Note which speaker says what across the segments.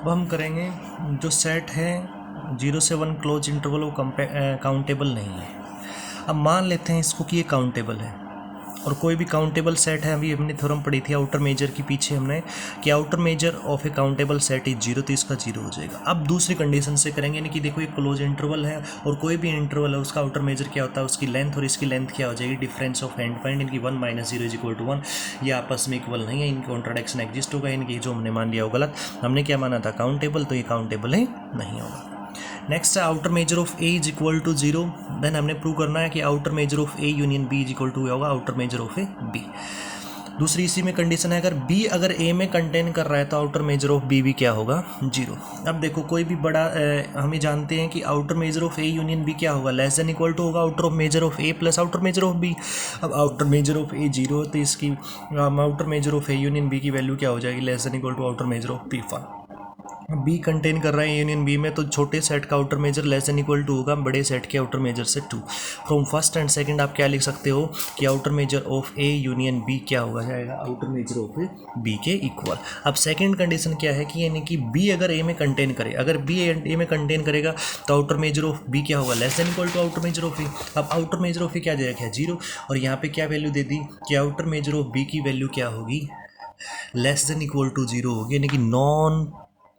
Speaker 1: अब हम करेंगे जो सेट है 0 से 1 क्लोज इंटरवल वो काउंटेबल नहीं है। अब मान लेते हैं इसको कि ये काउंटेबल है और कोई भी काउंटेबल सेट है। अभी हमने थ्योरम पढ़ी थी आउटर मेजर की पीछे हमने कि outer measure of A countable set is 0, तो इसका 0 हो जाएगा। अब दूसरी कंडीशन से करेंगे, यानी कि देखो ये क्लोज इंटरवल है और कोई भी इंटरवल है उसका आउटर मेजर क्या होता है, उसकी लेंथ और इसकी लेंथ क्या हो जाएगी, डिफरेंस ऑफ एंड पॉइंट, इनकी 1 - 0 इज इक्वल टू 1। ये आपस में इक्वल नहीं है, इनकी कॉन्ट्राडिक्शन एग्जिस्ट होगा। इनकी जो हमने मान लिया वो गलत, हमने क्या माना था काउंटेबल, तो ये काउंटेबल ही नहीं होगा। नेक्स्ट है outer measure of A is equal to 0। Then हमने प्रूव करना है कि outer measure of A union B is equal to होगा outer measure of A B. दूसरी इसी में कंडीशन है, अगर बी अगर ए में कंटेन कर रहा है तो आउटर मेजर ऑफ बी भी क्या होगा 0। अब देखो कोई भी बड़ा हमें जानते हैं कि outer measure of A union B क्या होगा, लेस देन इक्वल टू होगा outer of measure of A plus outer measure of B. अब आउटर मेजर ऑफ ए 0 तो इसकी outer measure of A union B की वैल्यू क्या हो जाएगी, less than equal to outer measure of B 1। B contain कर रहे हैं यूनियन बी में, तो छोटे सेट का outer measure less than equal to होगा बड़े सेट के आउटर मेजर से 2। फ्रॉम फर्स्ट एंड सेकंड आप क्या लिख सकते हो कि outer measure of A union B क्या होगा जाएगा आउटर मेजर ऑफ बी के इक्वल। अब सेकंड कंडीशन क्या है कि यानी कि बी अगर ए में कंटेन करे, अगर बी ए में कंटेन करेगा तो आउटर मेजर ऑफ बी क्या होगा, less than equal to outer measure of A. अब आउटर मेजर ऑफ ए क्या जाएगा है 0, और यहाँ पे क्या वैल्यू दे दी कि आउटर मेजर ऑफ बी की वैल्यू क्या होगी, लेस देन इक्वल टू 0 होगी, यानी कि नॉन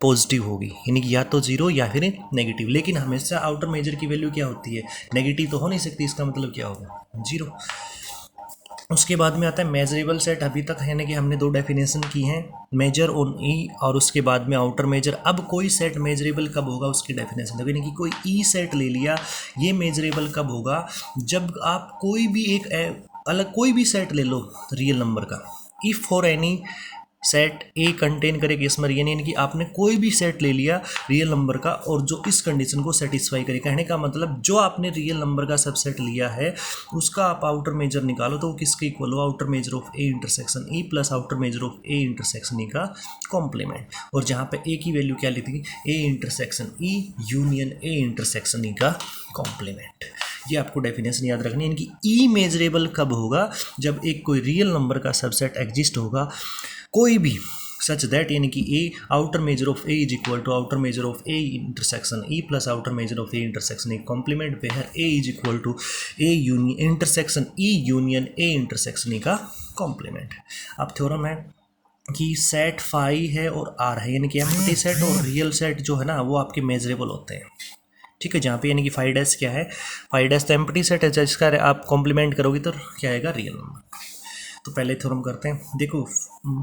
Speaker 1: पॉजिटिव होगी, यानी कि या तो 0 या फिर नेगेटिव। लेकिन हमेशा आउटर मेजर की वैल्यू क्या होती है, नेगेटिव तो हो नहीं सकती, इसका मतलब क्या होगा 0। उसके बाद में आता है मेजरेबल सेट। अभी तक यानी कि हमने 2 डेफिनेशन की हैं, मेजर ऑन ई और उसके बाद में आउटर मेजर। अब कोई सेट मेजरेबल कब होगा उसकी डेफिनेशन देखो, यानी कि कोई ई सेट ले लिया, ये मेजरेबल कब होगा, जब आप कोई भी एक अलग कोई भी सेट ले लो रियल नंबर का, if for any set A contain करेगा इसमें, यानी कि आपने कोई भी सेट ले लिया रियल नंबर का और जो इस कंडीशन को सेटिस्फाई करे, कहने का मतलब जो आपने रियल नंबर का सबसेट लिया है उसका आप आउटर मेजर निकालो तो वो किसके इक्वल हो, outer measure of A intersection E plus outer measure of A intersection E का कॉम्प्लीमेंट। और जहाँ पे ए की वैल्यू क्या लेती है, ए intersection E union A intersection E का कॉम्प्लीमेंट। ये आपको डेफिनेशन याद रखनी है, इनकी ई मेजरेबल कब होगा, जब एक कोई रियल नंबर का सबसेट एग्जिस्ट होगा कोई भी सच दैट, यानी कि A outer measure of A is equal to outer measure of A intersection E plus outer measure of A intersection A complement, where A is equal to A union intersection E union A intersection E का complement. अब theorem है कि set phi है और are है, यानी कि empty set और रियल सेट जो है ना वो आपके मेजरेबल होते हैं, ठीक है। जहाँ पे यानी कि 5' क्या है, 5' तो एम्प्टी सेट है, जिसका आप कॉम्प्लीमेंट करोगे तो क्या आएगा रियल नंबर। तो पहले थ्योरम करते हैं, देखो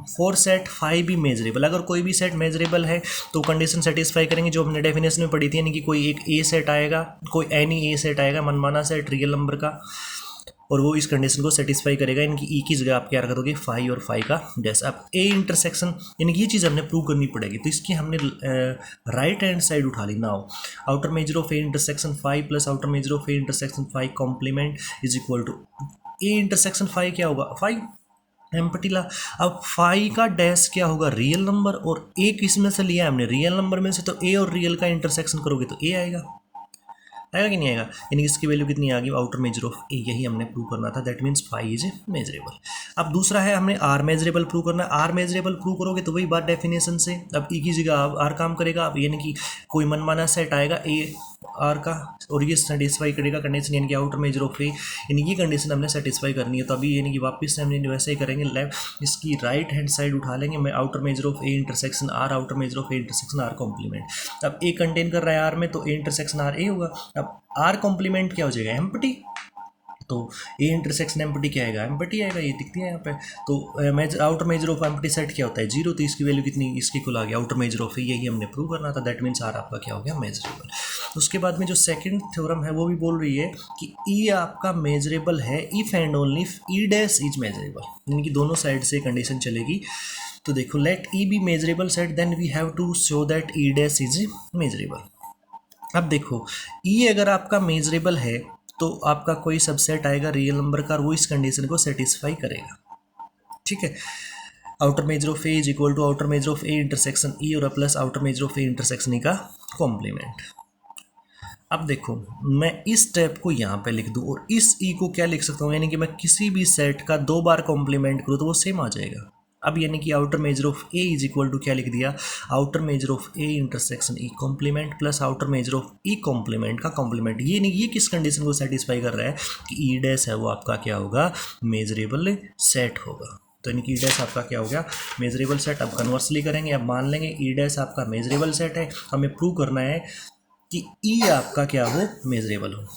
Speaker 1: फॉर सेट फाई भी मेजरेबल, अगर कोई भी सेट मेजरेबल है तो कंडीशन सेटिस्फाई करेंगे जो हमने डेफिनेशन में पढ़ी थी, यानी कि कोई एक ए सेट आएगा, कोई एनी ए सेट आएगा मनमाना सेट रियल नंबर का, और वो इस कंडीशन को सेटिस्फाई करेगा। इनकी ई की जगह आप क्या रख दोगे फाई और फाई का डैश। अब ए इंटरसेक्शन यानी कि ये चीज़ हमने प्रूव करनी पड़ेगी, तो इसकी हमने राइट हैंड साइड उठा ली। Now outer measure of A intersection phi plus outer measure of A intersection phi complement is equal to A intersection phi क्या होगा फाई एम्प्टी ला। अब फाई का डैश क्या होगा रियल नंबर, और ए किस में से लिया हमने रियल नंबर में से, तो ए और रियल का इंटरसेक्शन करोगे तो ए आएगा, आएगा कि नहीं आएगा, यानी इसकी वैल्यू कितनी आ गई आउटर मेजर ऑफ ए, यही हमने प्रूव करना था, that means phi is measurable. अब दूसरा है हमने आर मेजरेबल प्रूव करना है, आर मेजरेबल प्रूव करोगे तो वही बात डेफिनेशन से, अब ई की जगह अब आर काम करेगा, अब यानी कि कोई मनमाना सेट आएगा ए आर का और ये सेटिस्फाई करेगा कंडीशन, यानी कि आउटर मेजर ऑफ ए, यानी ये कंडीशन हमने सेटिस्फाई करनी है। तो अभी यानी कि वापस से हमने वैसे ही करेंगे, लेफ्ट इसकी राइट हैंड साइड उठा लेंगे, मैं outer measure of A intersection R outer measure of A intersection R complement. अब ए कंटेन कर रहा है आर में तो ए इंटरसेक्शन आर ए होगा, अब आर कॉम्प्लीमेंट क्या हो जाएगा एम्प्टी, तो ए इंटरसेक्शन एम्प्टी क्या आएगा एम्प्टी आएगा, ये दिखती है यहाँ पे। तो outer measure of empty set क्या होता है 0, तो इसकी वैल्यू कितनी इसकी कुल आ गया आउटर मेजर ऑफ ए, यही हमने प्रूव करना था, दैट मीन्स आर आपका क्या हो गया मेजरेबल। उसके बाद में जो सेकंड थ्योरम है वो भी बोल रही है कि ई आपका मेजरेबल है if and only if E dash is measurable, यानी कि दोनों साइड से कंडीशन चलेगी। तो देखो let E be measurable set then we have to show that E dash is measurable. अब देखो ई अगर आपका मेजरेबल है तो आपका कोई सबसेट आएगा रियल नंबर का और वो इस कंडीशन को सेटिस्फाई करेगा, ठीक है। Outer measure of A is equal to outer measure of A intersection E और plus outer measure of A intersection E का कॉम्प्लीमेंट। अब देखो मैं इस स्टेप को यहाँ पे लिख दूँ और इस ई को क्या लिख सकता हूँ, यानी कि मैं किसी भी सेट का 2 बार कॉम्प्लीमेंट करूँ तो वो सेम आ जाएगा। अब यानी कि outer measure of A is equal to क्या लिख दिया, outer measure of A intersection E complement plus outer measure of E complement का कॉम्प्लीमेंट। ये नहीं, ये किस कंडीशन को सेटिस्फाई कर रहा है कि ई डैश है वो आपका क्या होगा, मेजरेबल सेट होगा। तो यानी कि ई डैश आपका क्या हो गया, मेजरेबल सेट। अब कन्वर्सली करेंगे, अब मान लेंगे ई डैश आपका मेजरेबल सेट है, हमें प्रूव करना है कि ई आपका क्या हो, मेजरेबल हो।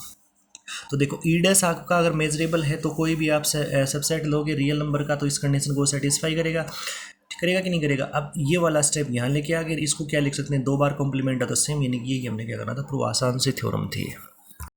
Speaker 1: तो देखो ई डैश आपका अगर मेजरेबल है तो कोई भी आप सबसेट लोगे रियल नंबर का तो इस कंडीशन को सेटिस्फाई करेगा, करेगा कि नहीं करेगा। अब ये वाला स्टेप यहाँ लेके आ गए, इसको क्या लिख सकते हैं, 2 बार कॉम्प्लीमेंट है तो सेम, यानी कि ये हमने क्या करना था, प्रूव, आसान से थ्योरम थी।